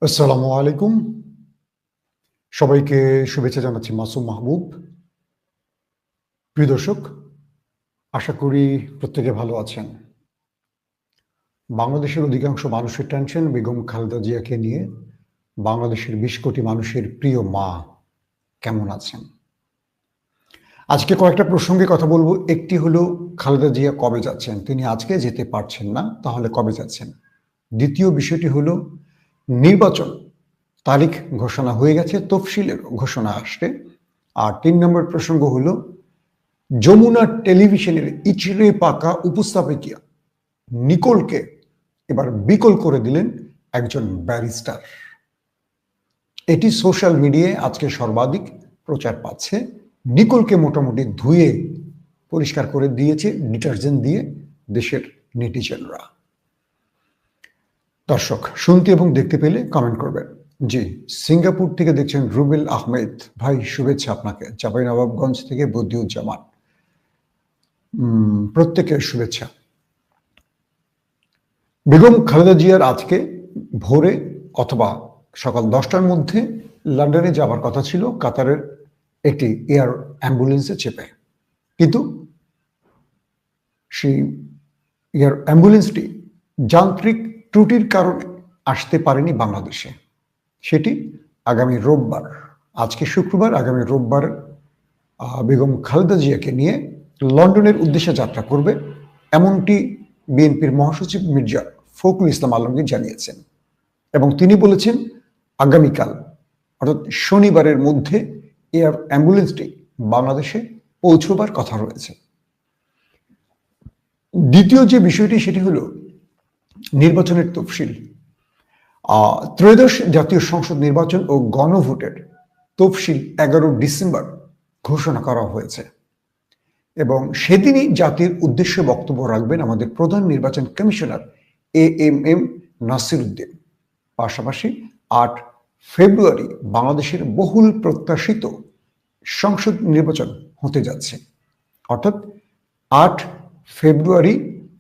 আসসালামু আলাইকুম। সবাইকে শুভেচ্ছা জানাচ্ছি মাসুম মাহবুব। প্রিয় দর্শক, আশা করি প্রত্যেকে ভালো আছেন। বাংলাদেশের অধিকাংশ মানুষের টেনশন বেগম খালেদা জিয়াকে নিয়ে। বাংলাদেশের ২০ কোটি মানুষের প্রিয় মা কেমন আছেন? আজকে কয়েকটা প্রসঙ্গে কথা বলবো। একটি হলো খালেদা জিয়া কবে যাচ্ছেন? তিনি আজকে যেতে পারছেন না, তাহলে কবে যাচ্ছেন? দ্বিতীয় বিষয়টি হলো নির্বাচন তারিখ ঘোষণা হয়ে গেছে, তফসিলের ঘোষণা আসবে। আর ৩ নম্বর প্রসঙ্গ হলো যমুনা টেলিভিশনের ইচড়ে পাকা উপস্থাপিকা নিকোলকে এবার বিকল করে দিলেন একজন ব্যারিস্টার। এটি সোশ্যাল মিডিয়ায় আজকে সর্বাধিক প্রচার পাচ্ছে। নিকোলকে মোটামুটি ধুয়ে পরিষ্কার করে দিয়েছে ডিটারজেন্ট দিয়ে দেশের নেটিজেনরা। দর্শক, শুনতে এবং দেখতে পেলে কমেন্ট করবেন। জি, সিঙ্গাপুর থেকে দেখছেন রুবেল আহমেদ ভাই, শুভেচ্ছা আপনাকে। চাঁপাইনবাবগঞ্জ থেকে বদিউজ্জামান, প্রত্যেকের শুভেচ্ছা। বেগম খালেদা জিয়ার আজকে ভোরে অথবা সকাল 10টার মধ্যে লন্ডনে যাবার কথা ছিল কাতারের একটি এয়ার অ্যাম্বুলেন্সে চেপে, কিন্তু সেই এয়ার অ্যাম্বুলেন্সটি যান্ত্রিক ত্রুটির কারণে আসতে পারেনি বাংলাদেশে। সেটি আগামী রোববার, আজকে শুক্রবার, আগামী রোববার বেগম খালেদা জিয়াকে নিয়ে লন্ডনের উদ্দেশ্যে যাত্রা করবে, এমনটি বিএনপির মহাসচিব মির্জা ফখরুল ইসলাম আলমগীর জানিয়েছেন। এবং তিনি বলেছেন আগামীকাল অর্থাৎ শনিবারের মধ্যে এয়ার অ্যাম্বুলেন্সটি বাংলাদেশে পৌঁছবার কথা রয়েছে। দ্বিতীয় যে বিষয়টি সেটি হলো নির্বাচনের তফসিল। ত্রয়োদশ জাতীয় সংসদ নির্বাচন ও গণভোটের তফসিল 11 ডিসেম্বর ঘোষণা করা হয়েছে এবং সেদিনই জাতির উদ্দেশ্যে বক্তব্য রাখবেন আমাদের প্রধান নির্বাচন কমিশনার AMM নাসির উদ্দিন। পাশাপাশি 8 ফেব্রুয়ারি বাংলাদেশের বহুল প্রত্যাশিত সংসদ নির্বাচন হতে যাচ্ছে, অর্থাৎ 8 ফেব্রুয়ারি,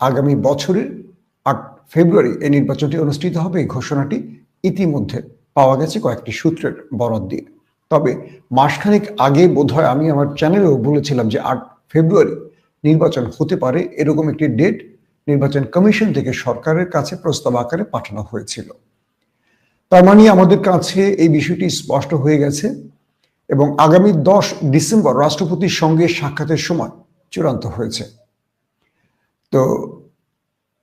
আগামী বছরের 8 ফেব্রুয়ারি এই নির্বাচনটি অনুষ্ঠিত হবে। এই ঘোষণাটি ইতিমধ্যে পাওয়া গেছে কয়েকটি সূত্রের বরাত দিয়ে। তবে মাসখানেক আগে বোধহয় আমি আমার চ্যানেলেও বলেছিলাম যে 8 ফেব্রুয়ারি নির্বাচন হতে পারে, এরকম একটি ডেট নির্বাচন কমিশন থেকে সরকারের কাছে প্রস্তাব আকারে পাঠানো হয়েছিল। তার মানে আমাদের কাছে এই বিষয়টি স্পষ্ট হয়ে গেছে এবং আগামী 10 ডিসেম্বর রাষ্ট্রপতির সঙ্গে সাক্ষাতের সময় চূড়ান্ত হয়েছে। তো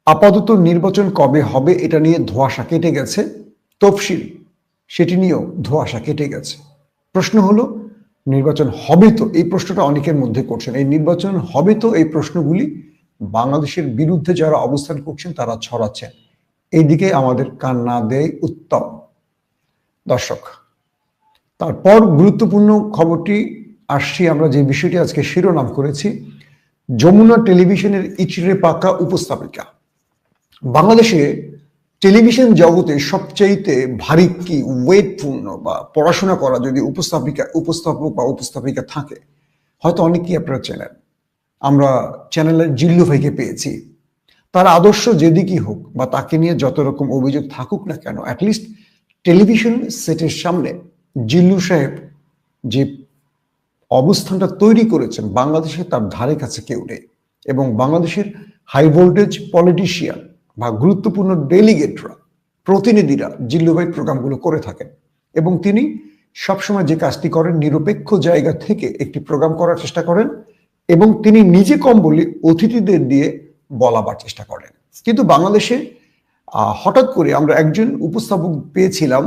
আপাতত নির্বাচন কবে হবে এটা নিয়ে ধোঁয়াশা কেটে গেছে, তফসিল সেটি নিয়েও ধোঁয়াশা কেটে গেছে। প্রশ্ন হলো নির্বাচন হবে তো, এই প্রশ্নটা অনেকের মধ্যে করছেন। এই নির্বাচন হবে তো, এই প্রশ্নগুলি বাংলাদেশের বিরুদ্ধে যারা অবস্থান করছেন তারা ছড়াচ্ছেন। এইদিকে আমাদের কান না দেয় উত্তম। দর্শক, তারপর গুরুত্বপূর্ণ খবরটি আসছি আমরা যে বিষয়টি আজকে শিরোনাম করেছি, যমুনা টেলিভিশনের ইচড়ে পাকা উপস্থাপিকা। বাংলাদেশে টেলিভিশন জগতে সবচাইতে ভারী কি ওয়েটপূর্ণ বা পড়াশোনা করা যদি উপস্থাপক বা উপস্থাপিকা থাকে, হয়তো অনেকেই আপনারা চেনেন। আমরা চ্যানেলের জিল্লু ভাইকে পেয়েছি। তার আদর্শ যেদিকই হোক বা তাকে নিয়ে যত রকম অভিযোগ থাকুক না কেন, অ্যাটলিস্ট টেলিভিশন সেটের সামনে জিল্লু সাহেব যে অবস্থানটা তৈরি করেছেন, বাংলাদেশে তার ধারে কাছে কেউ নেই। এবং বাংলাদেশের হাই ভোল্টেজ পলিটিশিয়ান বা গুরুত্বপূর্ণ ডেলিগেটরা, প্রতিনিধিরা জিল্লু ভাই প্রোগ্রামগুলো করে থাকেন এবং তিনি সবসময় যে কাজটি করেন, নিরপেক্ষ জায়গা থেকে একটি প্রোগ্রাম করার চেষ্টা করেন এবং তিনি নিজে কম বলে অতিথিদের দিয়ে বলাবার চেষ্টা করেন। কিন্তু বাংলাদেশে হঠাৎ করে আমরা একজন উপস্থাপক পেয়েছিলাম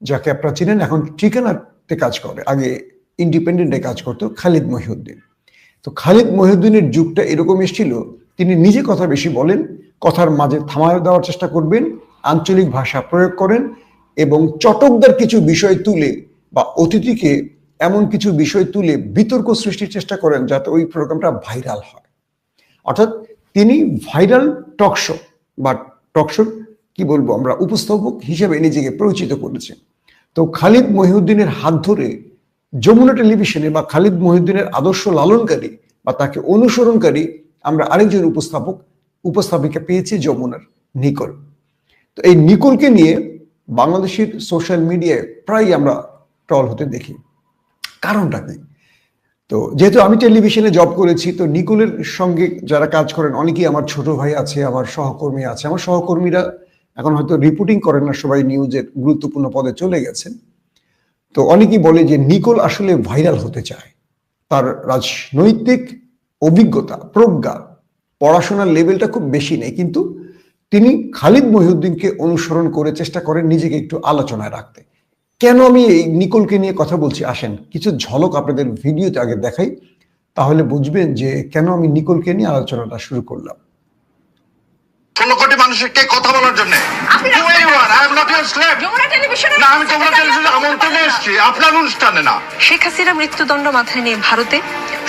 যাকে আপনারা চিনেন, এখন ঠিকানাতে কাজ করে, আগে ইন্ডিপেন্ডেন্টে কাজ করতো, খালিদ মহিউদ্দিন। তো খালিদ মহিউদ্দিনের যুগটা এরকম এসেছিল, তিনি নিজে কথা বেশি বলেন, কথার মাঝে থামায় দেওয়ার চেষ্টা করবেন, আঞ্চলিক ভাষা প্রয়োগ করেন এবং চটকদার কিছু বিষয় তুলে বা অতিথিকে এমন কিছু বিষয় তুলে বিতর্ক সৃষ্টির চেষ্টা করেন যাতে ওই প্রোগ্রামটা ভাইরাল হয়। অর্থাৎ তিনি ভাইরাল টকশো বা টকশো কি বলবো আমরা, উপস্থাপক হিসেবে নিজেকে পরিচিত করেছেন। তো খালিদ মহিউদ্দিনের হাত ধরে যমুনা টেলিভিশনে বা খালিদ মহিউদ্দিনের আদর্শ লালনকারী বা তাকে অনুসরণকারী আমরা আরেকজন উপস্থাপিকা পেয়েছি, যমুনার নিকোল। তো এই নিকোলকে নিয়ে বাংলাদেশের সোশ্যাল মিডিয়ায় প্রায় আমরা ট্রল হতে দেখি। কারণটা কি? তো যেহেতু আমি টেলিভিশনে জব করেছি, তো নিকোলের সঙ্গে যারা কাজ করেন অনেকেই আমার ছোট ভাই আছে, আমার সহকর্মী আছে। আমার সহকর্মীরা এখন হয়তো রিপোর্টিং করেন না, সবাই নিউজের গুরুত্বপূর্ণ পদে চলে গেছেন। তো অনেকেই বলে যে নিকোল আসলে ভাইরাল হতে চায়। তার রাজনৈতিক অভিজ্ঞতা, প্রজ্ঞা, পড়াশোনার লেভেলটা খুব বেশি নেই, কিন্তু তিনি খালিদ মহিউদ্দিনকে অনুসরণ করে চেষ্টা করেন নিজেকে একটু আলোচনায় রাখতে। কেন আমি এই নিকোলকে নিয়ে কথা বলছি, আসেন কিছু ঝলক আপনাদের ভিডিওতে আগে দেখাই, তাহলে বুঝবেন যে কেন আমি নিকোলকে নিয়ে আলোচনাটা শুরু করলাম। 16 কোটি মানুষকে কথা বলার জন্য আপনার অনুষ্ঠানে না। শেখ হাসিনা মৃত্যুদণ্ড মাথায় নিয়ে ভারতে,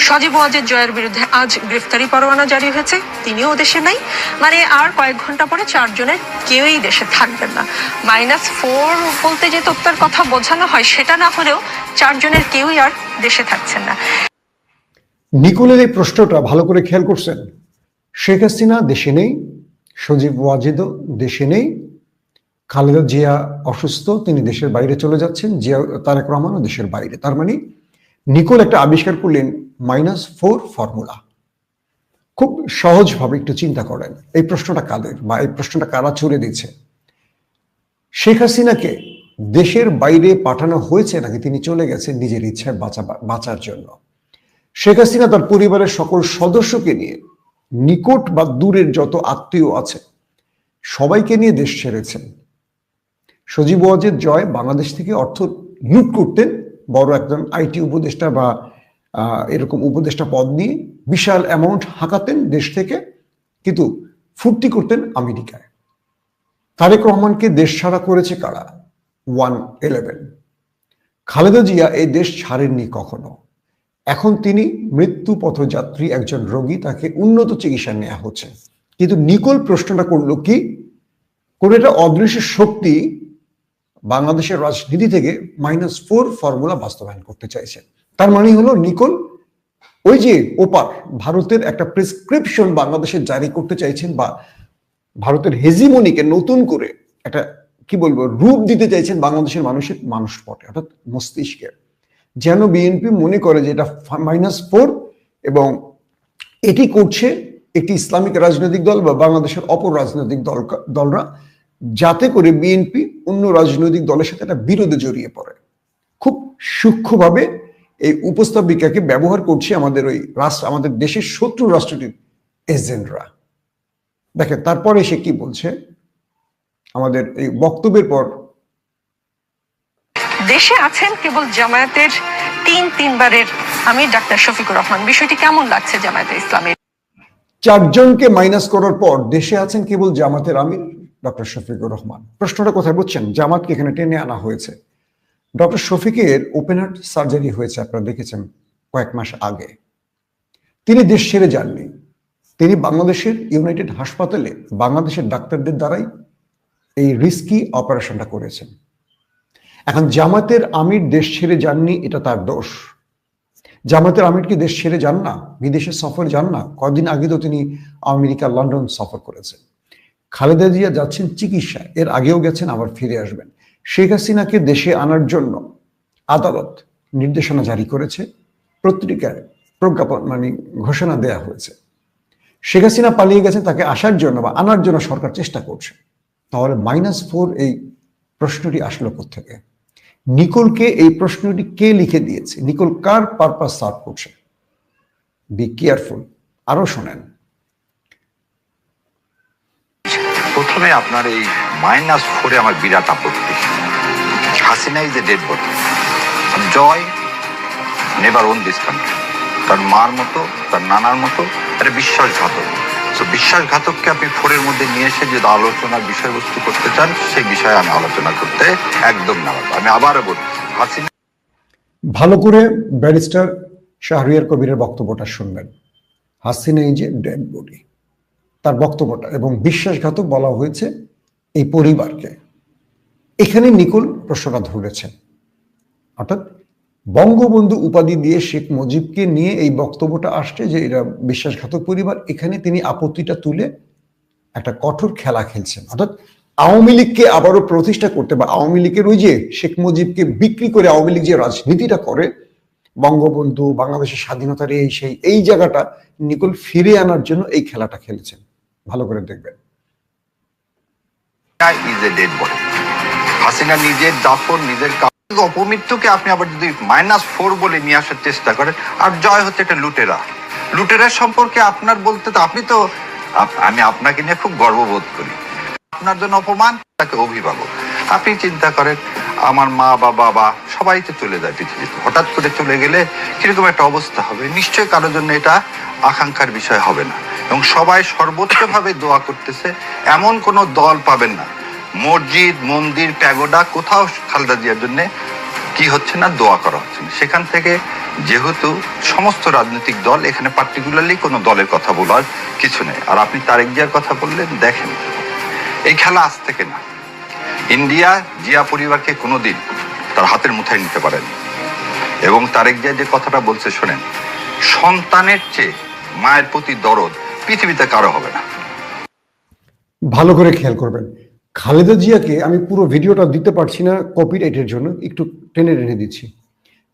সজীব ওয়াজেদ জয়ের বিরুদ্ধে আজ গ্রেফতারি পরোয়ানা জারি হয়েছে, তিনিও দেশে নাই। মানে আর কয়েক ঘন্টা পরে 4 জনের কেউই দেশে থাকবেন না। -4 বলতে যে তথ্যের কথা বোঝানো হয় সেটা না হলেও 4 জনের কেউই আর দেশে থাকছেন না। নিকোলের এই প্রশ্নটা ভালো করে খেয়াল করছেন? শেখ হাসিনা দেশে নেই, সজীব ওয়াজেদও দেশে নেই, খালেদা জিয়া অসুস্থ, তিনি দেশের বাইরে চলে যাচ্ছেন, জিয়া তারেক রহমানও দেশের বাইরে। তার মানে নিকোল একটা আবিষ্কার করলেন -4 ফর্মুলা। খুব সহজভাবে একটু চিন্তা করেন, এই প্রশ্নটা কাদের বা এই প্রশ্নটা কারা ছুড়ে দিচ্ছে? শেখ হাসিনাকে দেশের বাইরে পাঠানো হয়েছে নাকি তিনি চলে গেছেন নিজের ইচ্ছায় বাঁচার জন্য? শেখ হাসিনা তার পরিবারের সকল সদস্যকে নিয়ে, নিকট বা দূরের যত আত্মীয় আছে সবাইকে নিয়ে দেশ ছেড়েছেন। সজীব ওয়াজেদ জয় বাংলাদেশ থেকে অর্থ লুট করতেন, বড় একজন আইটি উপদেষ্টা বা এরকম উপদেষ্টা পদ নিয়ে বিশাল অ্যামাউন্ট হাঁকাতেন দেশ থেকে, কিন্তু ফুর্তি করতেন আমেরিকায়। তারেক রহমানকে দেশ ছাড়া করেছে কারা? 111। খালেদা জিয়া এই দেশ ছাড়েননি কখনো। এখন তিনি মৃত্যু পথযাত্রী একজন রোগী, তাকে উন্নত চিকিৎসা নেওয়া হচ্ছে। কিন্তু নিকোল প্রশ্নটা করলো কি, কোন একটা অদৃশ্য শক্তি বাংলাদেশের রাজনীতি থেকে -4 ফর্মুলা বাস্তবায়ন করতে চাইছে। তার মানে হলো নিকোল ওই যে ওপার ভারতের একটা প্রেসক্রিপশন বাংলাদেশে জারি করতে চাইছেন, বা ভারতের হেজিমনিকে নতুন করে একটা কি বলবো রূপ দিতে চাইছেন বাংলাদেশের মানুষের মানসপটে, অর্থাৎ মস্তিষ্কে, যেন বিএনপি মনে করে যে এটা -4 এবং এটি করছে একটি ইসলামিক রাজনৈতিক দল বা বাংলাদেশের অপর রাজনৈতিক দলরা, যাতে করে বিএনপি অন্য রাজনৈতিক দলের সাথে একটা বিরোধে জড়িয়ে পড়ে। খুব সূক্ষ্মভাবে এই উপস্থাপিকাকে ব্যবহার করছে আমাদের ওই আমাদের দেশের শত্রু রাষ্ট্রটির এজেন্টরা। দেখেন তারপরে সে কি বলছে আমাদের এই বক্তব্যের পর। দেশে আছেন কেবল জামায়াতের 3বারের আমির ডাক্তার শফিকুর রহমান। বিষয়টি কেমন লাগছে জামায়াতে ইসলামের? 4 জনকে মাইনাস করার পর দেশে আছেন কেবল জামাতের আমির ডক্টর শফিকুর রহমান। প্রশ্নটা কোথায় বুঝছেন? জামাতকে এখানে টেনে আনা হয়েছে। ডক্টর শফিকের ওপেন হার্ট সার্জারি হয়েছে, আপনারা দেখেছেন কয়েক মাস আগে। তিনি দেশ ছেড়ে যাননি, তিনি বাংলাদেশের ইউনাইটেড হাসপাতালে বাংলাদেশের ডাক্তারদের দ্বারাই এই রিস্কি অপারেশনটা করেছেন। এখন জামাতের আমির দেশ ছেড়ে যাননি, এটা তার দোষ। জামাতের আমির কি দেশ ছেড়ে যান না? বিদেশে সফর যান না? কদিন আগে তো তিনি আমেরিকা, লন্ডন সফর করেছেন। খালেদা জিয়া যাচ্ছেন চিকিৎসায়, এর আগেও গেছেন, আবার ফিরে আসবেন। শেখ হাসিনাকে দেশে আনার জন্য আদালত নির্দেশনা জারি করেছে, পত্রিকায় প্রজ্ঞাপন ঘোষণা দেয়া হয়েছে। শেখ হাসিনা পালিয়ে গেছেন, তাকে আসার জন্য বা আনার জন্য সরকার চেষ্টা করছে। তাহলে -4 এই প্রশ্নটি আসলো কোত্থেকে? নিকোলকে এই প্রশ্নটি কে লিখে দিয়েছে? নিকোল কার পারপাস সার্ভ করছে? Be careful. আরো শোনেন। প্রথমে আপনার এই -4-এ আমার বিরাট আপত্তি। Hasina is a dead body, Joy never own this country. তার মার মতো, তার নানার মতো একটা বিশ্বাসঘাতক। তো বিশ্বাসঘাতককে আপনি 4-এর মধ্যে নিয়ে এসে যদি আলোচনার বিষয়বস্তু করতে চান, সেই বিষয়ে আমি আলোচনা করতে একদম নারাজ। আমি আবারও বলছি, হাসিনা। ভালো করে ব্যারিস্টার শাহরিয়ার কবিরের বক্তব্যটা শুনবেন। Hasina is a dead body, তার বক্তব্যটা, এবং বিশ্বাসঘাতক বলা হয়েছে এই পরিবারকে। এখানে নিকোল প্রশ্নটা ধরেছেন, অর্থাৎ বঙ্গবন্ধু উপাধি দিয়ে শেখ মুজিবকে নিয়ে এই বক্তব্যটা আসছে যে এরা বিশ্বাসঘাতক পরিবার। এখানে তিনি আপত্তিটা তুলে একটা কঠোর খেলা খেলছেন, অর্থাৎ আওয়ামী লীগকে আবারও প্রতিষ্ঠা করতে, বা আওয়ামী লীগের ওই যে শেখ মুজিবকে বিক্রি করে আওয়ামী লীগ যে রাজনীতিটা করে, বঙ্গবন্ধু, বাংলাদেশের স্বাধীনতার এই জায়গাটা নিকোল ফিরে আনার জন্য এই খেলাটা খেলেছেন। ভালো করে দেখবেন। Is a dead body. Hasina নিজের দাফন, নিজের অপমৃত্যুকে আপনি আবার যদি -4 বলে নিয়ে আসার চেষ্টা করেন, আর জয় হচ্ছে একটা লুটেরার সম্পর্কে আপনার বলতে তো আপনি তো, আমি আপনাকে নিয়ে খুব গর্ববোধ করি। আপনার জন্য অপমান, তাকে অভিভাবক। আপনি চিন্তা করেন, আমার মা বা বাবা সবাই তো চলে যায় পৃথিবীতে, হঠাৎ করে চলে গেলে কিরকম একটা অবস্থা হবে। নিশ্চয়ই কারোর জন্য এটা আকাঙ্ক্ষার বিষয় হবে না, এবং সবাই সর্বোচ্চভাবে দোয়া করতেছে। এমন কোনো দল পাবেন না, মসজিদ, মন্দির, প্যাগোডা, কোথাও খালেদা জিয়ার জন্য কি হচ্ছে না, দোয়া করা হচ্ছে না। সেখান থেকে যেহেতু সমস্ত রাজনৈতিক দল, এখানে পার্টিকুলারলি কোনো দলের কথা বলার কিছু নেই। আর আপনি তারেক জিয়ার কথা বললেন, দেখেন এই খেলা আজ থেকে না। ইন্ডিয়া জিয়া পরিবারকে কোনোদিন তার হাতের মুঠায় নিতে পারেনি, এবং তারেক জিয়া যে কথাটা বলছে শোনেন, সন্তানের চেয়ে মায়ের প্রতি দরদ পৃথিবীতে কারো হবে না। ভালো করে খেয়াল করবেন। খালেদা জিয়াকে আমি পুরো ভিডিওটা দিতে পারছি না কপিরাইটের জন্য, একটু টেনে দিচ্ছি।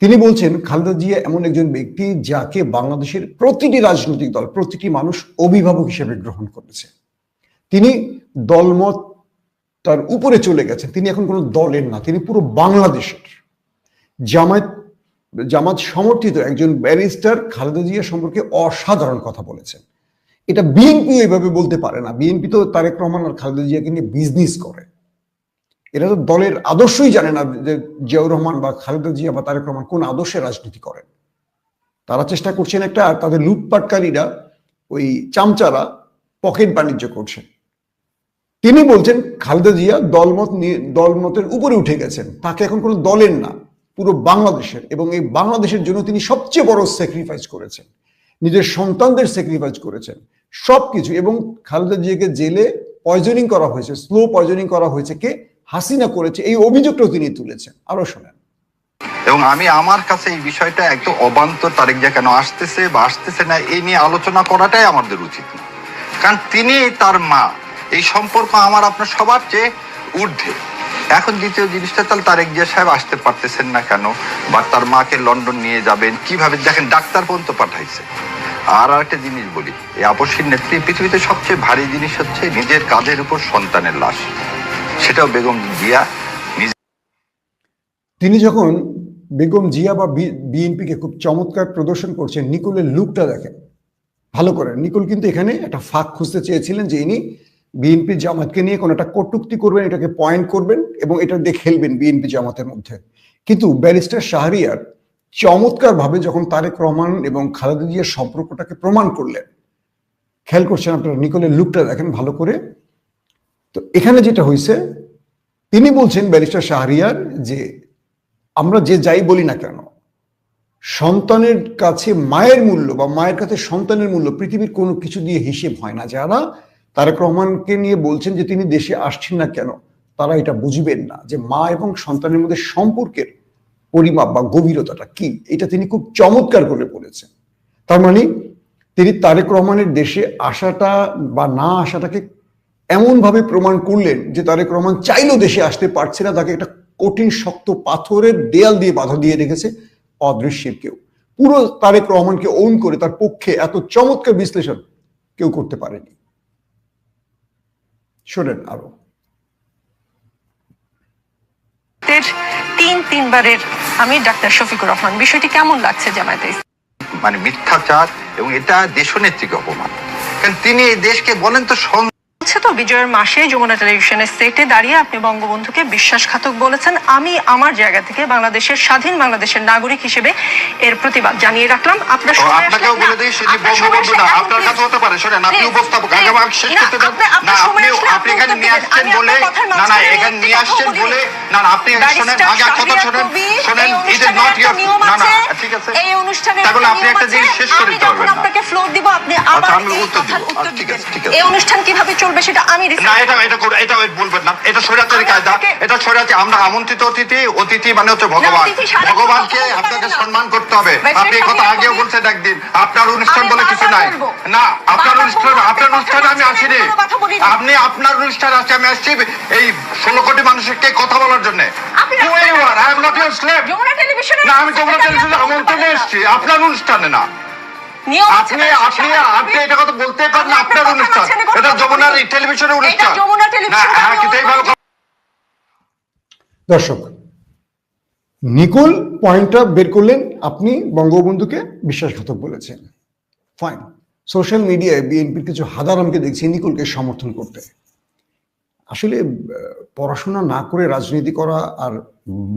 তিনি বলছেন খালেদা জিয়া এমন একজন ব্যক্তি যাকে বাংলাদেশের প্রতিটি রাজনৈতিক দল, প্রতিটি মানুষ অভিভাবক হিসেবে গ্রহণ করেছে। তিনি দলমত তার উপরে চলে গেছেন, তিনি এখন কোনো দলের না, তিনি পুরো বাংলাদেশের। জামাত সমর্থিত একজন ব্যারিস্টার খালেদা জিয়া সম্পর্কে অসাধারণ কথা বলেছেন। এটা বিএনপি এইভাবে বলতে পারে না। বিএনপি তো তারেক রহমান আর খালেদা জিয়াকে নিয়ে বিজনেস করে। এরা তো দলের আদর্শই জানে না যে জিয়াউর রহমান বা খালেদা জিয়া বা তারেক রহমান কোন আদর্শে রাজনীতি করেন। তারা চেষ্টা করছেন একটা, আর তাদের লুটপাটকারীরা, ওই চামচারা পকেট বাণিজ্য করছেন। তিনি বলছেন খালেদা জিয়া দলমতের উপরে উঠে গেছেন, তাকে এখন কোনো দলের না, পুরো বাংলাদেশের। এবং এই বাংলাদেশের জন্য তিনি সবচেয়ে বড় স্যাক্রিফাইস করেছেন, নিজের সন্তানদের স্যাক্রিফাইস করেছেন, সবকিছু। এবং খালেদা জিয়াকে জেলে পয়জনিং করা হয়েছে, স্লো পয়জনিং করা হয়েছে, কে? হাসিনা করেছে, এই অভিযোগটাও তিনি তুলেছেন। আরো শোনেন। এবং আমার কাছে এই বিষয়টা একদম অবান্তর, তারেক জিয়া কেন আসতেছে বা আসতেছে না এই নিয়ে আলোচনা করাটাই আমাদের উচিত না। কারণ তিনি, তার মা, এই সম্পর্ক আমার আপনার সবার চেয়ে ঊর্ধ্বে। এখন দ্বিতীয় জিনিসটা, তাহলে তারেক জিয়া সাহেব আসতে পারতেছেন না কেন, বা তার মাকে লন্ডন নিয়ে যাবেন কিভাবে, দেখেন ডাক্তার পর্যন্ত পাঠাইছে। আর একটা জিনিস বলি, এই আপসীর নেত্রী, পৃথিবীতে সবচেয়ে ভারী জিনিস হচ্ছে নিজের কাঁধের উপর সন্তানের লাশ, সেটাও বেগম জিয়া। তিনি যখন বেগম জিয়া বা বিএনপিকে খুব চমৎকার প্রদর্শন করছেন, নিকোলের লুকটা দেখেন ভালো করে। নিকোল কিন্তু এখানে একটা ফাঁক খুঁজতে চেয়েছিলেন যে ইনি বিএনপি জামাতকে নিয়ে কোনো একটা কটূক্তি করবেন, এটাকে পয়েন্ট করবেন এবং এটা দিয়ে খেলবেন বিএনপি জামাতের মধ্যে। কিন্তু ব্যারিস্টার শাহরিয়ার চমৎকার ভাবে যখন তারেক রহমান এবং খালেদা জিয়ার সম্পর্কটাকে প্রমাণ করলেন, খেয়াল করছেন আপনারা, নিকোলের লুকটা দেখেন ভালো করে। তো এখানে যেটা হয়েছে, তিনি বলছেন ব্যারিস্টার শাহরিয়ার যে আমরা যে যাই বলি না কেন, সন্তানের কাছে মায়ের মূল্য বা মায়ের কাছে সন্তানের মূল্য পৃথিবীর কোনো কিছু দিয়ে হিসেব হয় না। যারা তারেক রহমানকে নিয়ে বলছেন যে তিনি দেশে আসছেন না কেন, তারা এটা বুঝবেন না যে মা এবং সন্তানের মধ্যে সম্পর্কের পরিমাপ বা গভীরতাটা কি। এটা তিনি খুব চমৎকার করে বলেছেন। তার মানে তিনি তারেক রহমানের দেশে আসাটা বা না আসাটাকে এমন ভাবে প্রমাণ করলেন যে তারেক রহমান চাইলেও দেশে আসতে পারছে না, তাকে একটা কঠিন শক্ত পাথরের দেয়াল দিয়ে বাধা দিয়ে রেখেছে অদৃশ্যের কেউ। পুরো তারেক রহমানকে ওন করে তার পক্ষে এত চমৎকার বিশ্লেষণ কেউ করতে পারেনি। শোনেন আরো। তিনবারের আমি ডাক্তার শফিকুর রহমান, বিষয়টি কেমন লাগছে জামায়াতে? মানে মিথ্যাচার, এবং এটা দেশনেত্রীকে অপমান। কারণ তিনি এই দেশকে বলেন তো তো বিজয়ের মাসে যমুনা টেলিভিশনের সেটে দাঁড়িয়ে আপনি বঙ্গবন্ধুকে বিশ্বাসঘাতক বলেছেন। আমি আমার জায়গা থেকে বাংলাদেশের স্বাধীন বাংলাদেশের নাগরিক হিসেবে এর প্রতিবাদ জানিয়ে রাখলাম। আপনার আপনাকেও বলে দিই, সেটি বঙ্গবন্ধু না, আপনার কাছে হতে পারে। শুনেন, আপনি উপস্থাপক, আগে আমাকে শেষ করতে দেন না। আপনি এখানে নিয়ে আসছেন বলে, না না, এখানে নিয়ে আসছেন বলে, না না, আপনি শুনেন, আগে কথা শুনেন, ইট ইজ নট ইওর, না না, ঠিক আছে, এই অনুষ্ঠানে তাহলে আপনি একটা জিনিস শেষ করে দিতে পারবেন না। আপনাকে ফ্লোর দিব, আপনি আবার আমি উত্তর দিব। ঠিক আছে, ঠিক আছে। এই অনুষ্ঠান কিভাবে চলবে সেটা আমি না, এটা বলবেন না, এটা শরীয়তের কায়দা, এটা শরীয়তে। আমরা আমন্ত্রিত অতিথি মানে হচ্ছে ভগবান, ভগবানকে আপনাকে সম্মান করতে হবে। আপনি এই কথা আগেও বলছেন একদিন, আপনার অনুষ্ঠান বলে কিছু নাই। না, আপনার অনুষ্ঠানে আমি আসিনি, আপনি আপনার অনুষ্ঠানে আসছি, আমি আসছি এই 16 কোটি মানুষকে কথা বলার জন্য। না, আমি যমুনা টেলিভিশনে আমন্ত্রণে এসেছি, আপনার অনুষ্ঠানে না। আপনি এটা কথা বলতে পারেন না, আপনার অনুষ্ঠান, এটা যমুনার টেলিভিশনের অনুষ্ঠান। দর্শক, নিকোল পয়েন্টটা বের করলেন, আপনি বঙ্গবন্ধুকে বিশ্বাসঘাতক বলেছেন। ফাইন, সোশ্যাল মিডিয়ায় বিএনপির কিছু হাদারামকে দেখছি নিকোলকে সমর্থন করতে। আসলে পড়াশোনা না করে রাজনীতি করা আর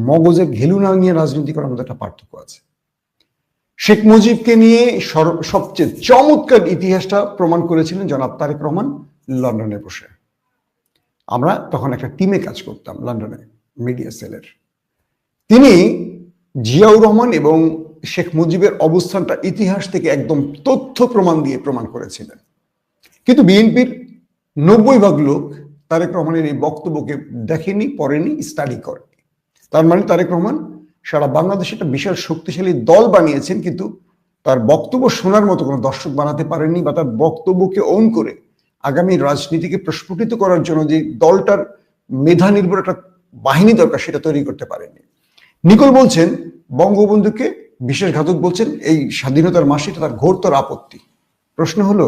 মগজের ঘেলু না নিয়ে রাজনীতি করার মধ্যে একটা পার্থক্য আছে। শেখ মুজিবকে নিয়ে সবচেয়ে চমৎকার ইতিহাসটা প্রমাণ করেছিলেন জনাব তারেক রহমান লন্ডনে বসে। আমরা তখন একটা টিমে কাজ করতাম লন্ডনে, মিডিয়া সেলের। তিনি জিয়াউর রহমান এবং শেখ মুজিবের অবস্থানটা ইতিহাস থেকে একদম তথ্য প্রমাণ দিয়ে প্রমাণ করেছিলেন। কিন্তু বিএনপির 90% লোক তারেক রহমানের এই বক্তব্যকে দেখেনি, পড়েনি, স্টাডি করেনি। তার মানে তারেক রহমান সারা বাংলাদেশে একটা বিশাল শক্তিশালী দল বানিয়েছেন, কিন্তু তার বক্তব্য শোনার মতো কোনো দর্শক বানাতে পারেননি, বা তার বক্তব্যকে ওন করে আগামী রাজনীতিকে প্রস্ফুটিত করার জন্য যে দলটার মেধা নির্ভর একটা বাহিনী দরকার সেটা তৈরি করতে পারেননি। নিকোল বলছেন বঙ্গবন্ধুকে বিশ্বাসঘাতক বলছেন এই স্বাধীনতার মাসে, এটা তার ঘোরতর আপত্তি। প্রশ্ন হলো,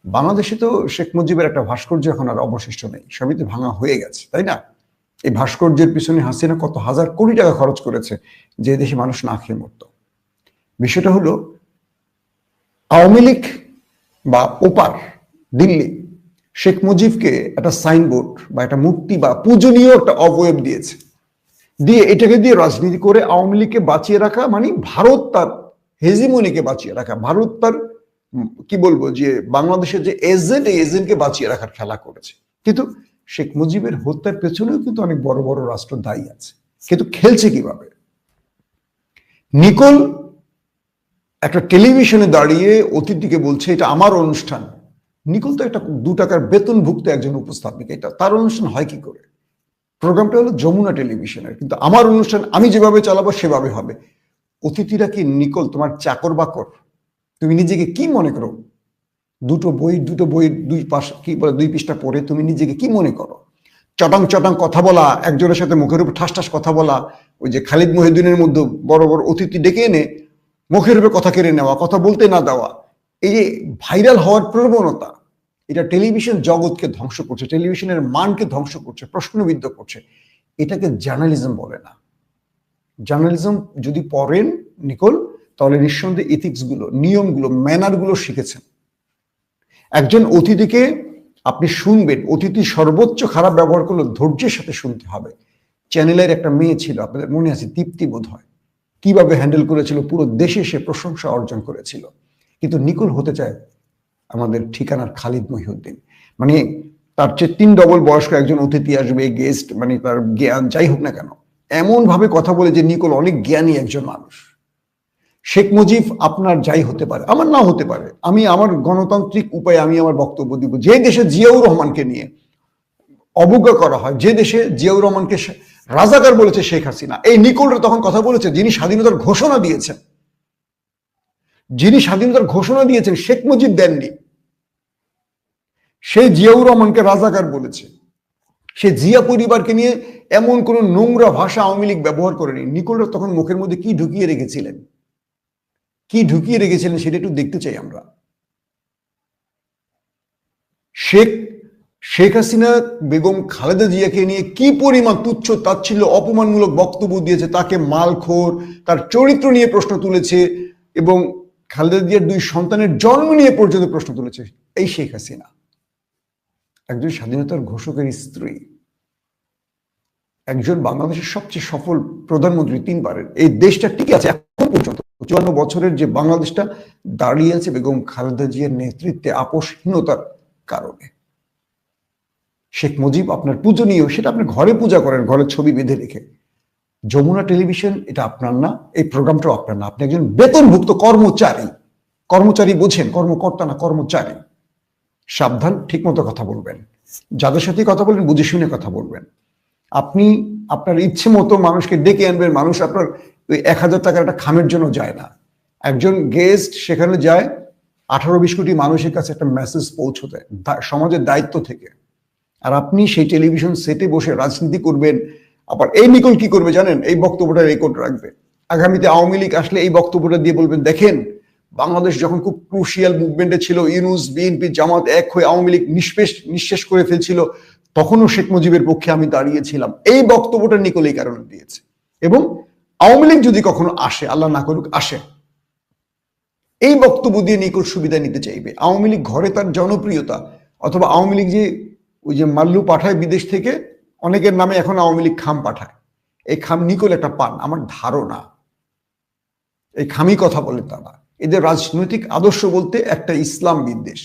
বাংলাদেশে তো শেখ মুজিবের একটা ভাস্কর্য এখন আর অবশিষ্ট নেই, সবই তো ভাঙা হয়ে গেছে, তাই না? এই ভাস্কর্যের পিছনে হাসিনা কত হাজার কোটি টাকা খরচ করেছে যে দেশে মানুষ না খেয়ে মরত। বিষয়টা হলো, আওয়ামী লীগ বা ওপার দিল্লি শেখ মুজিবকে একটা সাইনবোর্ড বা একটা মূর্তি বা পূজনীয় একটা অবয়ব দিয়েছে, দিয়ে এটাকে দিয়ে রাজনীতি করে আওয়ামী লীগকে বাঁচিয়ে রাখা, মানে ভারত তার হেজিমনিকে বাঁচিয়ে রাখা, ভারত তার কি বলবো যে বাংলাদেশের যে এজেন্ট, এই এজেন্টকে বাঁচিয়ে রাখার খেলা করেছে। কিন্তু শেখ মুজিবের হত্যার পেছনেও কিন্তু অনেক বড় বড় রাষ্ট্র দায়ী আছে। কিন্তু খেলছে কিভাবে? নিকোল একটা টেলিভিশনে দাঁড়িয়ে অতিথিকে বলছে এটা আমার অনুষ্ঠান। নিকোল তো একটা 2 টাকার বেতনভুক্ত একজন উপস্থাপিকা, এটা তার অনুষ্ঠান হয় কি করে? প্রোগ্রামটা হলো যমুনা টেলিভিশনের, কিন্তু আমার অনুষ্ঠান আমি যেভাবে চালাবো সেভাবে হবে। অতিথিরা কি নিকোল তোমার চাকর বাকর? তুমি নিজেকে কি মনে করো? দুটো বই 2 পৃষ্ঠা পড়ে তুমি নিজেকে কি মনে করো? চটাং চটাং কথা বলা, একজনের সাথে মুখের উপর ঠাস ঠাস কথা বলা, ওই যে খালিদ মহিউদ্দিনের মধ্যে বড় বড় অতিথি ডেকে এনে মুখের উপর কথা কেড়ে নেওয়া, কথা বলতে না দেওয়া, এই যে ভাইরাল হওয়ার প্রবণতা, এটা টেলিভিশন জগৎকে ধ্বংস করছে, টেলিভিশনের মানকে ধ্বংস করছে, প্রশ্নবিদ্ধ করছে। এটাকে জার্নালিজম বলে না। জার্নালিজম যদি পড়েন নিকোল, তাহলে নিঃসন্দেহে এথিক্স গুলো, নিয়মগুলো, ম্যানারগুলো শিখেছেন। একজন অতিথিকে আপনি শুনবেন, অতিথি সর্বোচ্চ খারাপ ব্যবহার করলে ধৈর্যের সাথে শুনতে হবে। চ্যানেলের একটা মেয়ে ছিল, আপনাদের মনে আছে, দীপ্তি বোধ হয়, কিভাবে হ্যান্ডেল করেছিল, পুরো দেশে সে প্রশংসা অর্জন করেছিল। কিন্তু নিকোল হতে চায় আমাদের ঠিকানার খালিদ মহিউদ্দিন, মানে তার চেয়ে 3 ডবল বয়স্ক একজন অতিথি আসবে, গেস্ট, মানে তার জ্ঞান যাই হোক না কেন, এমন ভাবে কথা বলে যে নিকোল অনেক জ্ঞানী একজন মানুষ। শেখ মুজিব আপনার যাই হতে পারে, আমার নাও হতে পারে, আমি আমার গণতান্ত্রিক উপায়ে আমি আমার বক্তব্য দিব। যে দেশে জিয়াউর রহমানকে নিয়ে অবজ্ঞা করা হয়, যে দেশে জিয়াউর রহমানকে রাজাকার বলেছে শেখ হাসিনা, এই নিকোলরা তখন কথা বলেছে যিনি স্বাধীনতার ঘোষণা দিয়েছেন, শেখ মুজিব দেননি। সে জিয়াউর রহমানকে রাজাকার বলেছে, সে জিয়া পরিবারকে নিয়ে এমন কোন নোংরা ভাষা আওয়ামী লীগ ব্যবহার করেনি। নিকোলরা তখন মুখের মধ্যে কি ঢুকিয়ে রেখেছিলেন সেটা একটু দেখতে চাই আমরা। শেখ হাসিনা বেগম খালেদা জিয়াকে নিয়ে কি পরিমাণ তুচ্ছ তাচ্ছিল্য অপমানমূলক বক্তব্য দিয়েছে, তাকে মালখোর, তার চরিত্র নিয়ে প্রশ্ন তুলেছে, এবং খালেদা জিয়ার 2 সন্তানের জন্ম নিয়ে পর্যন্ত প্রশ্ন তুলেছে। এই শেখ হাসিনা একজন স্বাধীনতার ঘোষকের স্ত্রী, একজন বাংলাদেশের সবচেয়ে সফল প্রধানমন্ত্রী 3 বারের। এই দেশটা টিকে আছে এখন পর্যন্ত, 54 বছরের যে বাংলাদেশটা দাঁড়িয়ে আছে বেগম খালেদা জিয়ার নেতৃত্বে আপোষহীনতার কারণে। শেখ মুজিব আপনার পূজনীয়, সেটা আপনি ঘরে পূজা করেন, ঘরের ছবি বেঁধে রেখে। যমুনা টেলিভিশন এটা আপনার না, এই প্রোগ্রামটাও আপনার না। আপনি একজন বেতনভুক্ত কর্মচারী বোঝেন, কর্মকর্তা না, কর্মচারী। সাবধান, ঠিক মতো কথা বলবেন। যাদের সাথে কথা বলবেন বুঝে শুনে কথা বলবেন। আপনি আপনার ইচ্ছে মতো মানুষকে ডেকে আনবেন, মানুষ আপনার ওই 1000 টাকার একটা খামের জন্য যায় না। একজন গেস্ট সেখানে যায় 18-20 কোটি মানুষের কাছে একটা মেসেজ পৌঁছতে, সমাজের দায়িত্ব থেকে। আর আপনি সেই টেলিভিশন সেটে বসে রাজনীতি করবেন। আবার এই নিকল কি করবে জানেন? এই বক্তব্যটা রেকর্ড রাখবে, আগামীতে আওয়ামী লীগ আসলে এই বক্তব্যটা দিয়ে বলবেন, দেখেন বাংলাদেশ যখন খুব ক্রুশিয়াল মুভমেন্টে ছিল, ইউনূস, বিএনপি, জামাত এক হয়ে আওয়ামী লীগ নিঃশেষ করে ফেলছিল, তখনও শেখ মুজিবের পক্ষে আমি দাঁড়িয়েছিলাম। এই বক্তব্যটা নিকল এই কারণে দিয়েছে। এবং আওয়ামী লীগ যদি কখনো আসে, আল্লাহ না করুক আসে, এই বক্তব্য দিয়ে নিকট সুবিধা নিতে চাইবে। আওয়ামী লীগ ঘরে তার জনপ্রিয়তা, অথবা আওয়ামী লীগ যে ওই যে মাল্লু পাঠায় বিদেশ থেকে, অনেকের নামে এখন আওয়ামী লীগ খাম পাঠায়, এই খাম নিকল একটা পান আমার ধারণা। এই খামি কথা বলে তারা, এদের রাজনৈতিক আদর্শ বলতে একটা ইসলাম বিদ্বেষ।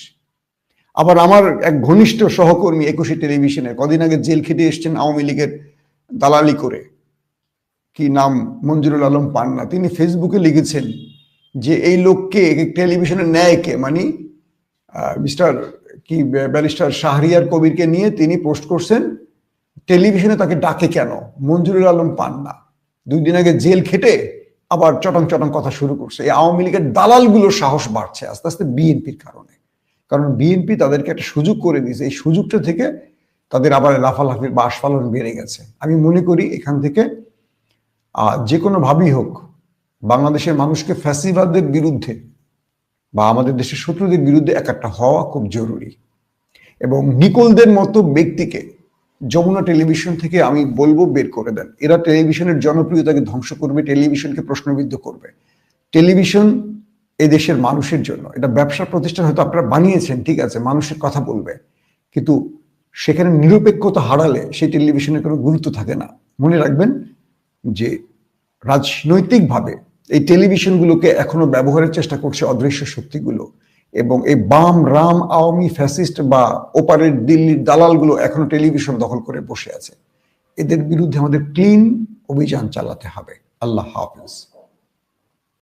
আবার আমার এক ঘনিষ্ঠ সহকর্মী 21 টেলিভিশনে কদিন আগে জেল খেটে এসছেন আওয়ামী লীগের দালালি করে, কি নাম, মঞ্জুরুল আলম পান্না, তিনি ফেসবুকে লিখেছেন যে এই লোককে টেলিভিশনে নেয় কে, মানে ব্যারিস্টার শাহরিয়ার কবিরকে নিয়ে তিনি পোস্ট করছেন, টেলিভিশনে তাকে ডাকে কেন? মঞ্জুরুল আলম পান্না 2 দিন আগে জেল খেটে আবার চটং চটং কথা শুরু করছে। এই আওয়ামী লীগের দালালগুলোর সাহস বাড়ছে আস্তে আস্তে বিএনপির কারণে, কারণ বিএনপি তাদেরকে একটা সুযোগ করে দিয়েছে। এই সুযোগটা থেকে তাদের আবার লাফালাফির বা আস্ফালন বেড়ে গেছে। আমি মনে করি এখান থেকে যে কোনো ভাবেই হোক বাংলাদেশের মানুষকে ফ্যাসিবাদের বিরুদ্ধে বা আমাদের দেশের শত্রুদের বিরুদ্ধে একাট্টা হওয়া খুব জরুরি। এবং নিকোলদের মতো ব্যক্তিকে যমুনা টেলিভিশন থেকে আমি বলবো বের করে দেন। এরা টেলিভিশনের জনপ্রিয়তাকে ধ্বংস করবে, টেলিভিশনকে প্রশ্নবিদ্ধ করবে। টেলিভিশন এদেশের মানুষের জন্য, এটা ব্যবসা প্রতিষ্ঠান হয়তো আপনারা বানিয়েছেন, ঠিক আছে, মানুষের কথা বলবে, কিন্তু সেখানে নিরপেক্ষতা হারালে সেই টেলিভিশনের কোনো গুরুত্ব থাকে না। মনে রাখবেন যে রাজনৈতিকভাবে এই টেলিভিশনগুলোকে এখনো ব্যবহারের চেষ্টা করছে অদৃশ্য শক্তিগুলো, এবং এই বাম রাম আওয়ামী ফ্যাসিস্ট বা ওপারের দিল্লির দালালগুলো এখনো টেলিভিশন দখল করে বসে আছে। এদের বিরুদ্ধে আমাদের ক্লিন অভিযান চালাতে হবে। আল্লাহ হাফেজ।